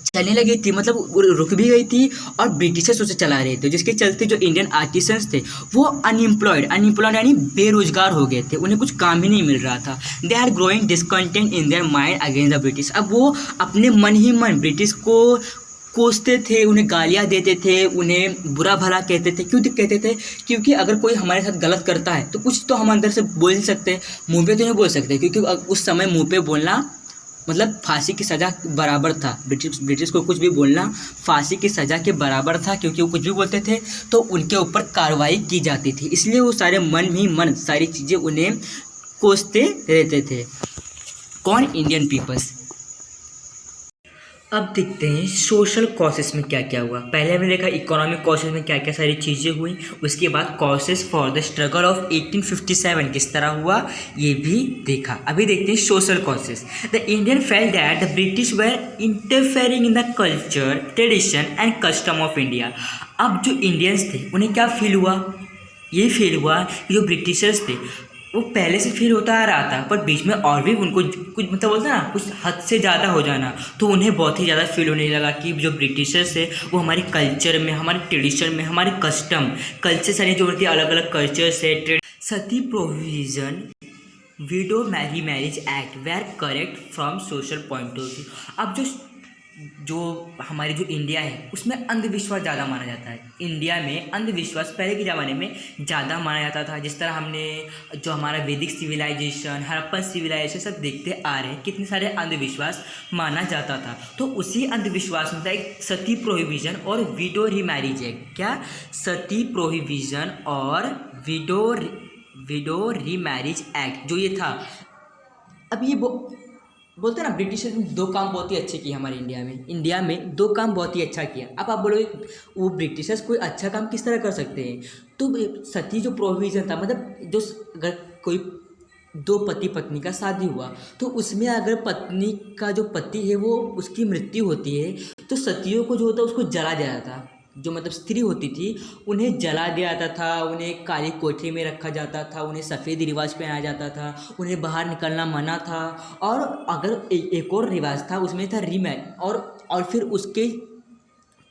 S1: चलने लगी थी मतलब वो रुक भी गई थी और ब्रिटिशर्स उसे चला रहे थे, जिसके चलते जो इंडियन आर्टिसंस थे वो अनएम्प्लॉयड यानी बेरोजगार हो गए थे। उन्हें कुछ काम ही नहीं मिल रहा था। They are growing discontent in their mind against the British. अब वो अपने मन ही मन ब्रिटिश को कोसते थे, उन्हें गालियाँ देते थे, उन्हें बुरा भला कहते थे। क्यों कहते थे? क्योंकि अगर कोई हमारे साथ गलत करता है तो कुछ तो हम अंदर से बोल ही सकते हैं, मुंह पे तो नहीं बोल सकते, क्योंकि उस समय मुंह पे बोलना मतलब फांसी की सज़ा बराबर था। ब्रिटिश को कुछ भी बोलना फांसी की सज़ा के बराबर था, क्योंकि वो कुछ भी बोलते थे तो उनके ऊपर कार्रवाई की जाती थी। इसलिए वो सारे मन ही मन सारी चीज़ें उन्हें कोसते रहते थे। कौन? Indian peoples. अब देखते हैं सोशल कॉसेस में क्या क्या हुआ। पहले हमने देखा इकोनॉमिक कॉसेस में क्या क्या सारी चीज़ें हुई, उसके बाद causes for the struggle of 1857 किस तरह हुआ ये भी देखा। अभी देखते हैं social causes. The Indian felt that the British were interfering in the culture, tradition and custom of India. अब जो इंडियंस थे उन्हें क्या फील हुआ? ये फील हुआ कि जो ब्रिटिशर्स थे वो पहले से फील होता आ रहा था, पर बीच में और भी उनको कुछ मतलब बोलते हैं ना कुछ हद से ज़्यादा हो जाना, तो उन्हें बहुत ही ज़्यादा फील होने लगा कि जो ब्रिटिशर्स है वो हमारे कल्चर में, हमारे ट्रेडिशन में, हमारे कस्टम कल्चर सारी जो उनकी अलग अलग कल्चर्स है, sati provision, widow marriage act were correct from social point of view. अब जो जो हमारी जो इंडिया है उसमें अंधविश्वास ज़्यादा माना जाता है। इंडिया में अंधविश्वास पहले के ज़माने में ज़्यादा माना जाता था। जिस तरह हमने जो हमारा वैदिक सिविलाइजेशन, हड़प्पन सिविलाइजेशन सब देखते आ रहे हैं, कितने सारे अंधविश्वास माना जाता था। तो उसी अंधविश्वास में था एक सती प्रोहिबिशन और विडो रीमैरिज एक्ट। क्या? सती प्रोहिबिशन और विडो रीमैरिज एक्ट जो ये था। अब ये बोलते हैं ना, ब्रिटिशर्स ने दो काम बहुत ही अच्छे किए हमारे इंडिया में दो काम बहुत ही अच्छा किया। अब आप बोलोगे वो ब्रिटिशर्स कोई अच्छा काम किस तरह कर सकते हैं? तो सती जो प्रोविज़न था, मतलब जो अगर कोई दो पति पत्नी का शादी हुआ तो उसमें अगर पत्नी का जो पति है वो उसकी मृत्यु होती है तो सतियों को जो होता है उसको जला दिया जाता था। जो मतलब स्त्री होती थी उन्हें जला दिया जाता था, उन्हें काली कोठरी में रखा जाता था, उन्हें सफ़ेद रिवाज पहनाया जाता था, उन्हें बाहर निकलना मना था। और अगर एक और रिवाज था उसमें था रीमैरिज, और फिर उसके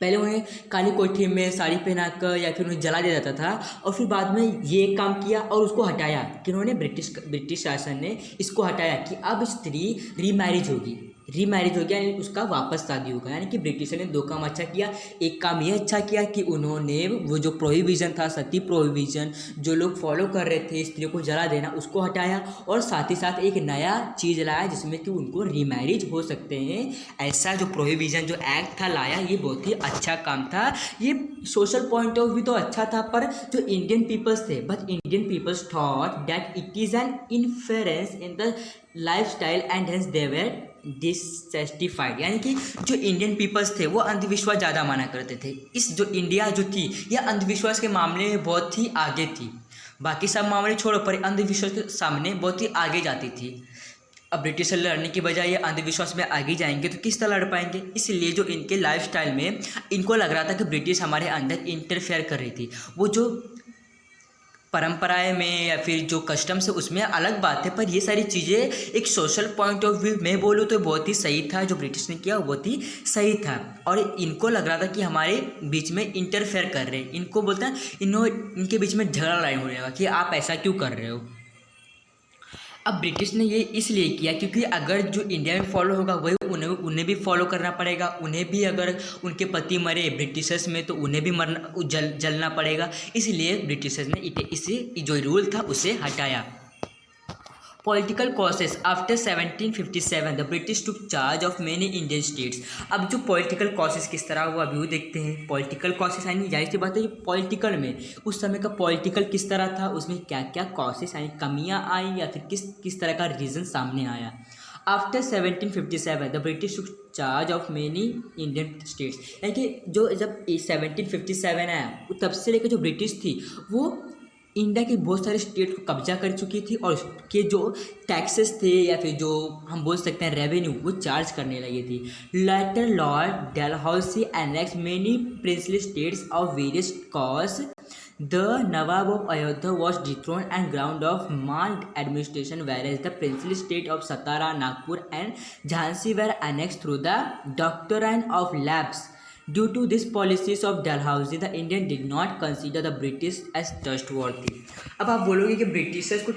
S1: पहले उन्हें काली कोठरी में साड़ी पहनाकर या फिर उन्हें जला दिया जाता था, और फिर बाद में ये काम किया और उसको हटाया कि उन्होंने ब्रिटिश शासन ने इसको हटाया कि अब स्त्री रीमैरिज होगी यानी उसका वापस शादी होगा। यानी कि ब्रिटिशर ने दो काम अच्छा किया। एक काम ये अच्छा किया कि उन्होंने वो जो प्रोहिबिशन था, सती प्रोहिबिशन, जो लोग फॉलो कर रहे थे स्त्रियों को जला देना, उसको हटाया, और साथ ही साथ एक नया चीज़ लाया जिसमें कि उनको रीमैरिज हो सकते हैं। ऐसा जो प्रोहिबिशन जो एक्ट था लाया, ये बहुत ही अच्छा काम था। ये सोशल पॉइंट ऑफ व्यू तो अच्छा था, पर जो इंडियन पीपल्स थे, but Indian peoples thought that it is an inference in the lifestyle and hence they were dissatisfied. यानी कि जो इंडियन पीपल्स थे वो अंधविश्वास ज़्यादा माना करते थे। इस जो इंडिया जो थी यह अंधविश्वास के मामले में बहुत ही आगे थी। बाकी सब मामले छोड़ो, पर अंधविश्वास के सामने बहुत ही आगे जाती थी। अब ब्रिटिशर लड़ने की बजाय ये अंधविश्वास में आगे जाएंगे तो किस तरह लड़ पाएंगे? इसलिए जो इनके लाइफस्टाइल में इनको लग रहा था कि ब्रिटिश हमारे अंदर इंटरफेयर कर रही थी। वो जो परंपराएं में या फिर जो कस्टम्स है उसमें अलग बात है, पर ये सारी चीज़ें एक सोशल पॉइंट ऑफ व्यू में बोलूँ तो बहुत ही सही था। जो ब्रिटिश ने किया बहुत ही सही था, और इनको लग रहा था कि हमारे बीच में इंटरफेयर कर रहे हैं। इनको बोलते हैं इनके बीच में झगड़ा लड़ाई हो जाएगा कि आप ऐसा क्यों कर रहे हो। अब ब्रिटिश ने ये इसलिए किया क्योंकि अगर जो इंडिया में फॉलो होगा वही उन्हें भी फॉलो करना पड़ेगा। उन्हें भी अगर उनके पति मरे ब्रिटिशर्स में तो उन्हें भी मरना जलना पड़ेगा। इसलिए ब्रिटिशर्स ने इसे जो रूल था उसे हटाया। Political causes after 1757 the British took charge of many Indian states. अब जो पॉलिटिकल कॉसेस किस तरह हुआ अभी देखते हैं। पॉलिटिकल कॉसेस यानी जाहिर सी बात है पॉलिटिकल में उस समय का पॉलिटिकल किस तरह था, उसमें क्या क्या कॉसेस यानी कमियां आई या फिर किस तरह का रीज़न सामने आया। After 1757 the British took charge of many Indian states. यानी कि जो जब 1757 आया तब से लेकर जो ब्रिटिश थी वो इंडिया के बहुत सारे स्टेट को कब्जा कर चुकी थी, और उसके जो टैक्सेस थे या फिर जो हम बोल सकते हैं रेवेन्यू वो चार्ज करने लगी थी। Later Lord Dalhousie annex many princely states of various cause. The Nawab of Ayodhya was dethroned and ground of Mal administration, whereas the princely state of Satara, Nagpur and Jhansi were annexed through the doctrine of lapse. Due to this policies of Dalhousie, the Indian did not consider the British as trustworthy. अब आप बोलोगे कि Britishers को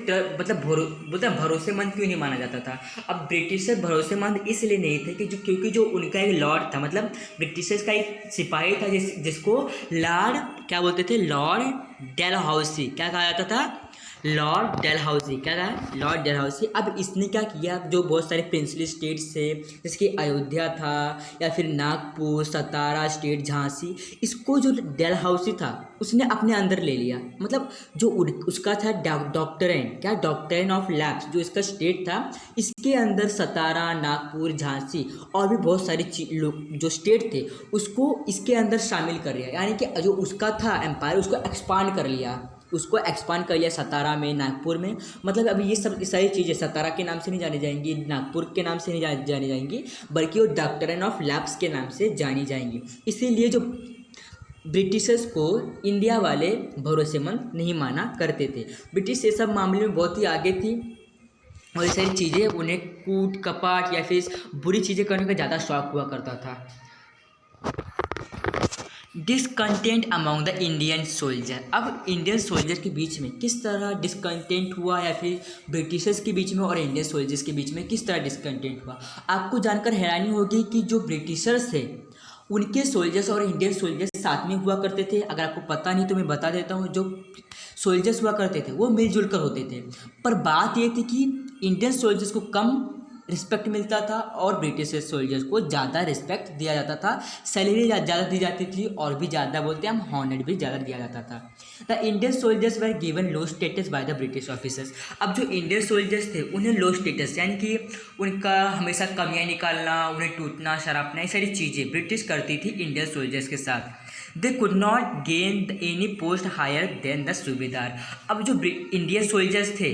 S1: मतलब भरोसेमंद क्यों नहीं माना जाता था। अब ब्रिटिशर भरोसेमंद इसलिए नहीं थे कि क्योंकि जो उनका एक लॉर्ड था, मतलब ब्रिटिशर्स का एक सिपाही था जिसको लॉर्ड क्या बोलते थे, लॉर्ड डेलहाउसी। क्या कहा जाता था? Lord Dalhousie. क्या कहा? Lord Dalhousie. अब इसने क्या किया, जो बहुत सारे प्रिंसली स्टेट्स थे जैसे कि अयोध्या था या फिर नागपुर, सतारा स्टेट, झांसी, इसको जो डेलहाउसी था उसने अपने अंदर ले लिया। मतलब जो उसका था डॉक्ट्रिन ऑफ लैप्स, जो इसका स्टेट था इसके अंदर सतारा, नागपुर, झांसी और भी बहुत सारे जो स्टेट थे उसको इसके अंदर शामिल कर लिया। यानी कि जो उसका था एम्पायर उसको एक्सपांड कर लिया सतारा में, नागपुर में। मतलब अभी ये सब सारी चीज़ें सतारा के नाम से नहीं जानी जाएंगी, नागपुर के नाम से नहीं जानी जाएंगी, बल्कि वो डॉक्ट्रिन ऑफ लैप्स के नाम से जानी जाएंगी। इसीलिए जो ब्रिटिशर्स को इंडिया वाले भरोसेमंद नहीं माना करते थे। ब्रिटिश ये सब मामले में बहुत ही आगे थी, और ये सारी चीज़ें उन्हें कूट कपाट या फिर बुरी चीज़ें करने का ज़्यादा शौक हुआ करता था। Discontent among the Indian soldier. अब इंडियन सोल्जर के बीच में किस तरह डिसकंटेंट हुआ, या फिर ब्रिटिशर्स के बीच में और इंडियन सोल्जर्स के बीच में किस तरह डिसकंटेंट हुआ। आपको जानकर हैरानी होगी कि जो ब्रिटिशर्स थे उनके सोल्जर्स और इंडियन सोल्जर्स साथ में हुआ करते थे। अगर आपको पता नहीं तो मैं बता देता हूँ, जो सोल्जर्स हुआ करते थे वो मिलजुल कर होते थे। पर बात ये थी कि इंडियन सोल्जर्स को कम रिस्पेक्ट मिलता था और ब्रिटिश सोल्जर्स को ज़्यादा रिस्पेक्ट दिया जाता था, सैलरी ज़्यादा दी जाती थी और भी ज़्यादा बोलते हैं हम हॉनर भी ज़्यादा दिया जाता था। The Indian soldiers were given low status by the British officers. अब जो इंडियन सोल्जर्स थे उन्हें लो स्टेटस, यानी कि उनका हमेशा कमियां निकालना, उन्हें टूटना शराबना, ये सारी चीज़ें ब्रिटिश करती थी इंडियन सोल्जर्स के साथ। They could not gain any post higher than the subedar. अब जो इंडियन सोल्जर्स थे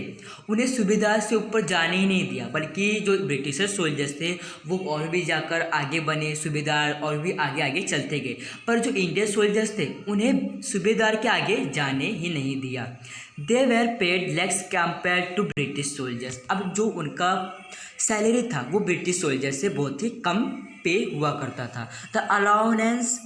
S1: उन्हें सूबेदार से ऊपर जाने ही नहीं दिया, बल्कि जो ब्रिटिशर सोल्जर्स थे वो और भी जाकर आगे बने, सूबेदार और भी आगे आगे चलते गए। पर जो इंडियन सोल्जर्स थे उन्हें सूबेदार के आगे जाने ही नहीं दिया। They were paid less compare to British soldiers. अब जो उनका सैलरी था वो ब्रिटिश सोल्जर से बहुत ही कम पे हुआ करता था। The allowance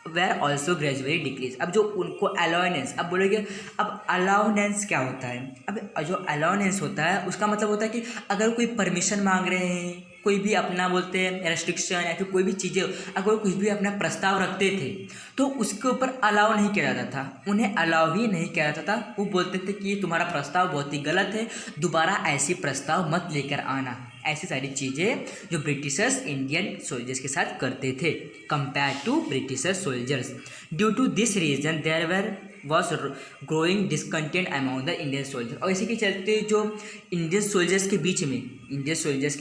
S1: were also gradually decrease. अब जो उनको अलाउनेंस, अब बोलोगे अब अलाउनेंस क्या होता है। अब जो अलाउनेंस होता है उसका मतलब होता है कि अगर कोई परमिशन मांग रहे हैं, कोई भी अपना बोलते हैं रेस्ट्रिक्शन या फिर कोई भी चीज़ें, अगर कुछ भी अपना प्रस्ताव रखते थे तो उसके ऊपर अलाउ नहीं किया जाता था, उन्हें अलाउ ही नहीं किया जाता था। वो बोलते थे कि तुम्हारा प्रस्ताव बहुत ही गलत है, दोबारा ऐसी प्रस्ताव मत लेकर आना। ऐसी सारी चीज़ें जो ब्रिटिशर्स इंडियन सोल्जर्स के साथ करते थे compare to Britisher soldiers. Due to this reason there were was growing discontent among the Indian soldier. और इसी के चलते जो इंडियन सोल्जर्स के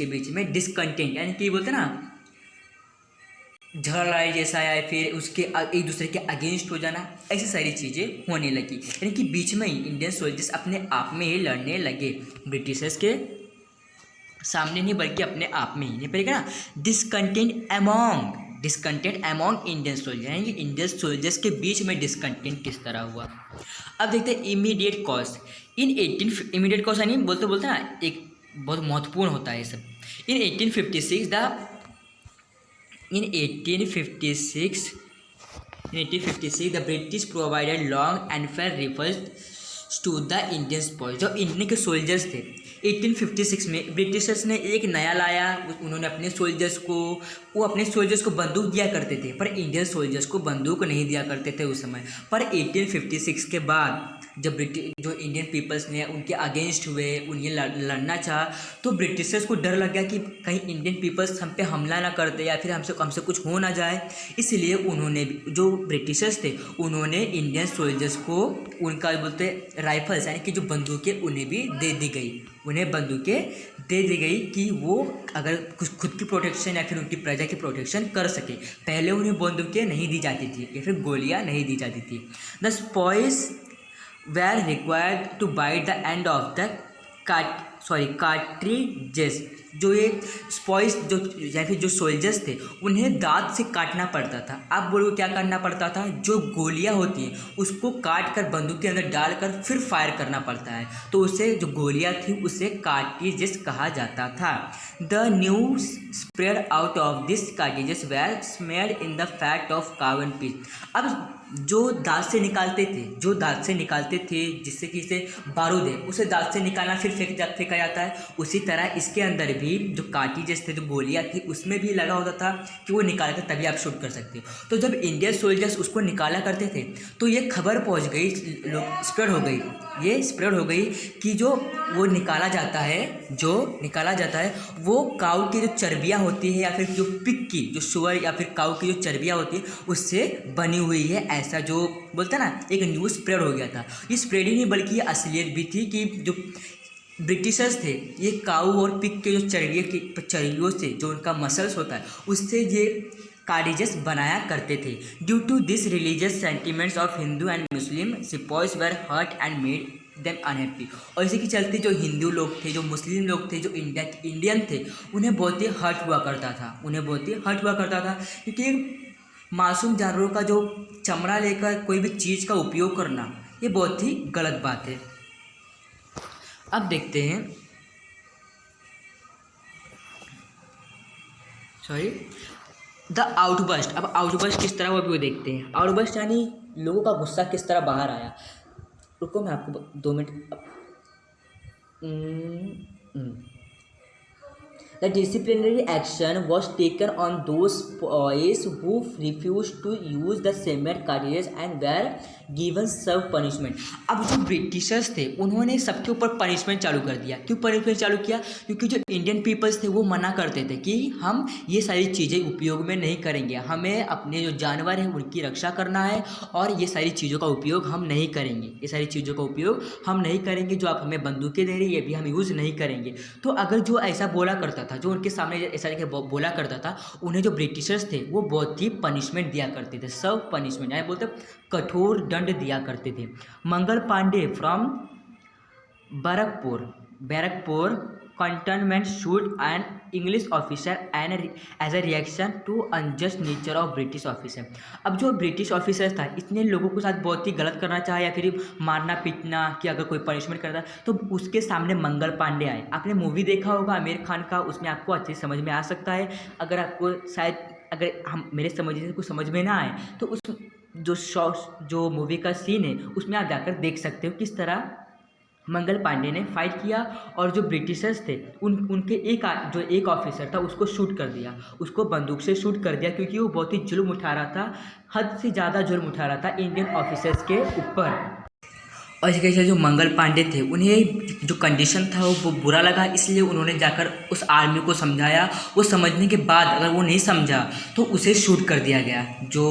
S1: बीच में डिसकंटेंट, यानी कि बोलते ना झगड़ा लड़ाई जैसा, या फिर उसके एक दूसरे के अगेंस्ट हो जाना, ऐसी सारी चीज़ें होने लगी। यानी कि बीच में ही इंडियन सोल्जर्स अपने आप में ही लड़ने लगे, ब्रिटिशर्स के सामने नहीं बल्कि अपने आप में ही। नहीं पड़ेगा ना, डिसकंटेंट अमॉन्ग इंडियन सोल्जर, यानी कि इंडियन सोल्जर्स के बीच में डिसकंटेंट किस तरह हुआ। अब देखते हैं इमीडिएट कॉज। इमीडिएट कॉज यानी बोलते बोलते ना एक बहुत महत्वपूर्ण होता है ये सब। In 1856 the British provided long and fair refunds to the Indian spoils. जो इंडियन के सोल्जर्स थे 1856 में ब्रिटिशर्स ने एक नया लाया, उन्होंने अपने सोल्जर्स को बंदूक दिया करते थे, पर इंडियन सोल्जर्स को बंदूक नहीं दिया करते थे उस समय। पर 1856 के बाद जब जो इंडियन पीपल्स ने उनके अगेंस्ट हुए, उन्हें लड़ना चाहा, तो ब्रिटिशर्स को डर लग गया कि कहीं इंडियन पीपल्स हम पे हमला ना कर दे या फिर हमसे कुछ हो ना जाए। इसलिए उन्होंने जो ब्रिटिशर्स थे उन्होंने इंडियन सोल्जर्स को उनका बोलते राइफल्स यानी कि जो बंदूकें उन्हें भी दे दी गई कि वो अगर कुछ खुद की प्रोटेक्शन या फिर उनकी प्रजा की प्रोटेक्शन कर सके। पहले उन्हें बंदूकें नहीं दी जाती थी या फिर गोलियां नहीं दी जाती थी। The spoils were required to bite the end of the cartridges। जो ये स्पॉइस जो या फिर जो सोल्जर्स थे उन्हें दांत से काटना पड़ता था। आप बोलो क्या करना पड़ता था, जो गोलियां होती हैं उसको काट कर बंदूक के अंदर डालकर फिर फायर करना पड़ता है, तो उसे जो गोलियां थी उसे कार्ट्रिजेस कहा जाता था। The news spread out of this cartridges were smeared in the fat of cow and pig. अब जो दांत से निकालते थे जिससे कि इसे बारूद है, उसे दांत से निकालना फिर फेंका जाता है। उसी तरह इसके अंदर भी जो कार्ट्रिजेस थे, जो गोलियां थी, उसमें भी लगा होता था कि वो निकाल कर तभी आप शूट कर सकते हो। तो जब इंडियन सोल्जर्स उसको निकाला करते थे तो ये खबर पहुंच गई, स्प्रेड हो गई कि जो निकाला जाता है वो काऊ की जो चर्बियाँ होती है या फिर जो पिग की जो सुअर या फिर काऊ की जो चर्बियाँ होती है उससे बनी हुई है। ऐसा जो बोलता है ना, एक न्यूज़ स्प्रेड हो गया था। ये स्प्रेड ही नहीं बल्कि ये असलियत भी थी कि जो ब्रिटिशर्स थे ये काऊ और पिग के जो चर्बियों से जो उनका मसल्स होता है उससे ये कार्ट्रिजेस बनाया करते थे। Due to this religious sentiments of Hindu and Muslim sepoys were hurt and made them unhappy. और इसी के चलते जो हिंदू लोग थे, जो मुस्लिम लोग थे, जो इंडियन थे, उन्हें बहुत ही हर्ट हुआ करता था क्योंकि मासूम जानवरों का जो चमड़ा लेकर कोई भी चीज़ का उपयोग करना ये बहुत ही गलत बात है। अब देखते हैं द आउटबस्ट। अब आउटबस्ट किस तरह, वो भी वो देखते हैं। आउटबस्ट यानी लोगों का गुस्सा किस तरह बाहर आया। रुको मैं आपको 2 minute. The disciplinary action was taken on those boys who refused to use the cement cartridges and were given serve punishment। अब जो ब्रिटिशर्स थे उन्होंने सबके ऊपर पनिशमेंट चालू कर दिया। क्यों पनिशमेंट चालू किया? क्योंकि जो इंडियन पीपल्स थे वो मना करते थे कि हम ये सारी चीज़ें उपयोग में नहीं करेंगे, हमें अपने जो जानवर हैं उनकी रक्षा करना है और ये सारी चीज़ों का उपयोग हम नहीं करेंगे, ये सारी चीज़ों का उपयोग हम नहीं करेंगे। जो आप हमें बंदूकें दे रही है ये भी हम यूज़ नहीं करेंगे। तो अगर जो ऐसा बोला करता था, जो उनके सामने ऐसा बोला करता था, उन्हें जो ब्रिटिशर्स थे वो बहुत ही पनिशमेंट दिया करते थे, सर्व पनिशमेंट यानी बोलते कठोर दंड दिया करते थे। Mangal Pandey from Barrackpore cantonment shoot an English officer and as a reaction to unjust nature of British officer. अब जो ब्रिटिश ऑफिसर था इतने लोगों के साथ बहुत ही गलत करना चाहा या फिर मारना पीटना कि अगर कोई पनिशमेंट करता तो उसके सामने मंगल पांडे आए। आपने मूवी देखा होगा आमिर खान का, उसमें आपको अच्छे से समझ में आ सकता है। अगर आपको शायद अगर हम मेरे समझने से कुछ समझ में ना आए तो उस जो मूवी का सीन है उसमें आप जाकर देख सकते हो किस तरह मंगल पांडे ने फाइट किया और जो ब्रिटिशर्स थे उनके एक ऑफिसर था उसको शूट कर दिया, उसको बंदूक से शूट कर दिया क्योंकि वो बहुत ही जुल्म उठा रहा था, हद से ज़्यादा जुल्म उठा रहा था इंडियन ऑफिसर्स के ऊपर। और इसके साथ जो मंगल पांडे थे उन्हें जो कंडीशन था वो बुरा लगा, इसलिए उन्होंने जाकर उस आर्मी को समझाया। वो समझने के बाद अगर वो नहीं समझा तो उसे शूट कर दिया गया। जो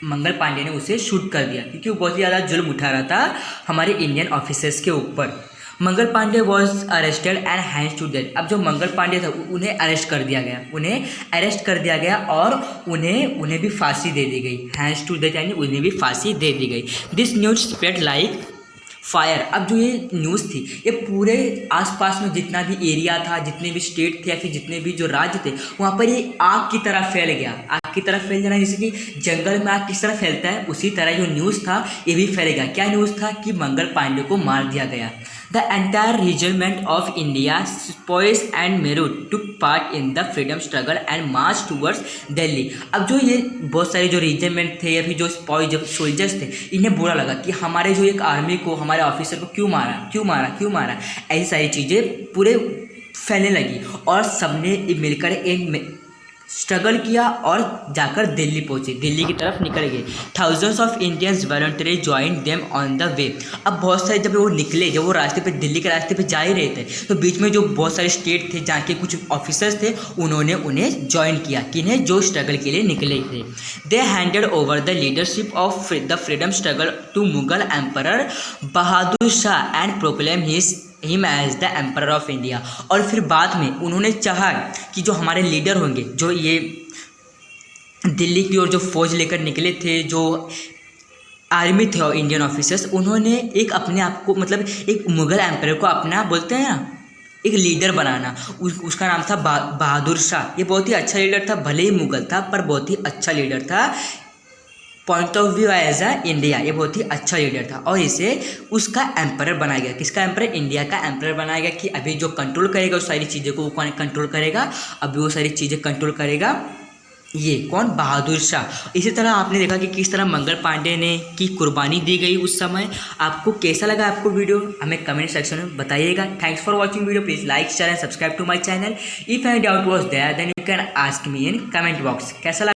S1: मंगल पांडे ने उसे शूट कर दिया क्योंकि वो बहुत ही ज़्यादा जुल्म उठा रहा था हमारे इंडियन ऑफिसर्स के ऊपर। Mangal Pandey was arrested and hands to death. अब जो मंगल पांडे था उन्हें अरेस्ट कर दिया गया और उन्हें भी फांसी दे दी गई। हैंड्स टू डेथ यानी उन्हें भी फांसी दे दी गई। This news spread like fire. अब जो ये न्यूज़ थी ये पूरे आसपास में जितना भी एरिया था, जितने भी स्टेट थे या फिर जितने भी जो राज्य थे वहाँ पर ये आग की तरह फैल गया। आग की तरह फैल जाना, जैसे कि जंगल में आग किस तरह फैलता है उसी तरह जो न्यूज़ था ये भी फैलेगा। क्या न्यूज़ था कि मंगल पांडे को मार दिया गया। The entire regiment of India sepoys and Meerut took part in the freedom struggle and march towards Delhi. अब जो ये बहुत सारे जो रीजनमेंट थे या फिर जो स्पॉइस जो सोल्जर्स थे इन्हें बुरा लगा कि हमारे जो एक आर्मी को, हमारे ऑफिसर को क्यों मारा। ऐसी सारी चीज़ें पूरे फैलने लगी और सबने मिलकर एक स्ट्रगल किया और जाकर दिल्ली पहुंचे, दिल्ली की तरफ निकल गए। Thousands of Indians voluntary join them on the way. अब बहुत सारे जब वो निकले, जब वो रास्ते पे दिल्ली के रास्ते पे जा ही रहे थे तो बीच में जो बहुत सारे स्टेट थे जहाँ के कुछ ऑफिसर्स थे उन्होंने उन्हें ज्वाइन किया, किन्हें जो स्ट्रगल के लिए निकले थे। They handed over the leadership of the freedom struggle to Mughal emperor Bahadur Shah and proclaim him as the emperor of India. और फिर बाद में उन्होंने चाहा कि जो हमारे लीडर होंगे, जो ये दिल्ली की ओर जो फौज लेकर निकले थे, जो आर्मी थे और इंडियन ऑफिसर्स, उन्होंने एक अपने आप को मतलब एक मुगल एम्परर को अपना बोलते हैं ना एक लीडर बनाना। उसका नाम था बहादुर शाह। ये बहुत ही अच्छा लीडर था, भले ही मुगल था पर बहुत ही अच्छा लीडर था। Point of view as a India ये बहुत ही अच्छा लीडर था और इसे उसका एम्परर बनाया गया। किसका एम्परर? इंडिया का एम्परर बनाया गया कि अभी जो कंट्रोल करेगा उस सारी चीज़ों को वो कौन कंट्रोल करेगा? अभी वो सारी चीज़ें कंट्रोल करेगा ये कौन? बहादुर शाह। इसी तरह आपने देखा कि किस तरह मंगल पांडे ने की कुर्बानी दी गई उस समय। आपको कैसा लगा आपको वीडियो हमें कमेंट सेक्शन में बताइएगा। Thanks for watching video. Please like share and subscribe to my channel. If any doubt was there then you can ask me in comment box. कैसा लगा?